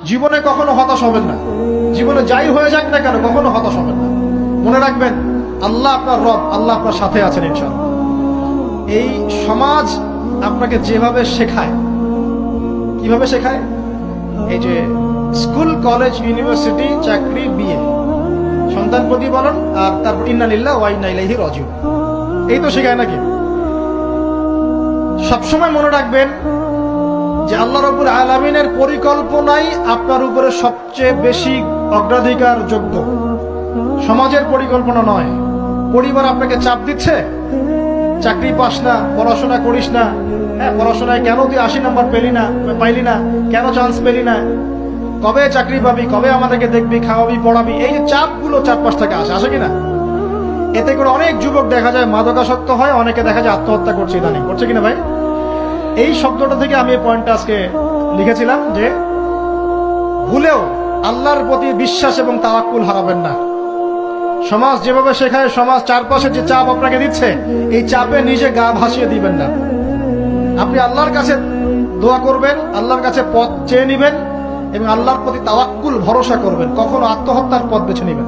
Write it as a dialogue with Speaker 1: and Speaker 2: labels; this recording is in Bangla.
Speaker 1: জীবনে কখনো হতাশ হবেন না। জীবনে যাই হয়ে যাক না কেন কখনো হতাশ হবেন না। মনে রাখবেন আল্লাহ আপনার রব, আল্লাহ আপনার সাথে আছেন ইনশাআল্লাহ। এই সমাজ আপনাকে যেভাবে শেখায়, কিভাবে শেখায়, এই যে স্কুল, কলেজ, ইউনিভার্সিটি, চাকরি, বিয়ে, সন্তান প্রতিপালন, আর তারপর ইন্না লিল্লাহি ওয়া ইন্না ইলাইহি রাজিউন, এই তো শেখায় নাকি? সবসময় মনে রাখবেন যে আল্লাহ রাব্বুল আলামিনের পরিকল্পনাই আপনার উপরে সবচেয়ে বেশি অগ্রাধিকার যোগ্য, সমাজের পরিকল্পনা নয়। পরিবার আপনাকে চাপ দিচ্ছে, চাকরি পাস না, পড়াশোনা করিস না, হ্যাঁ পড়াশোনায় কেন তুই 80 নম্বর পাইলি না, কেন চান্স পেলি না, কবে চাকরি পাবি, কবে আমাদেরকে দেখবি, খাওয়াবি, পড়াবি, এই যে চাপগুলো চারপাশ থেকে আসে কিনা, এতে করে অনেক যুবক দেখা যায় মাদকাসক্ত হয়, অনেকে দেখা যায় আত্মহত্যা করছে, ইদানিং করছে কিনা ভাই? এই শব্দটা থেকে আমি এই পয়েন্টটা আজকে লিখেছিলাম যে ভুলেও আল্লাহর প্রতি বিশ্বাস এবং তাওয়াক্কুল হারাবেন না। সমাজ যেভাবে শেখায়, সমাজ চারপাশে যে চাপ আপনাকে দিচ্ছে, এই চাপে নিজে গা ভাসিয়ে দিবেন না। আপনি আল্লাহর কাছে দোয়া করবেন, আল্লাহর কাছে পথ চেয়ে নিবেন এবং আল্লাহর প্রতি তাওয়াক্কুল ভরসা করবেন। কখনো আত্মহত্যার পথ বেছে নিবেন।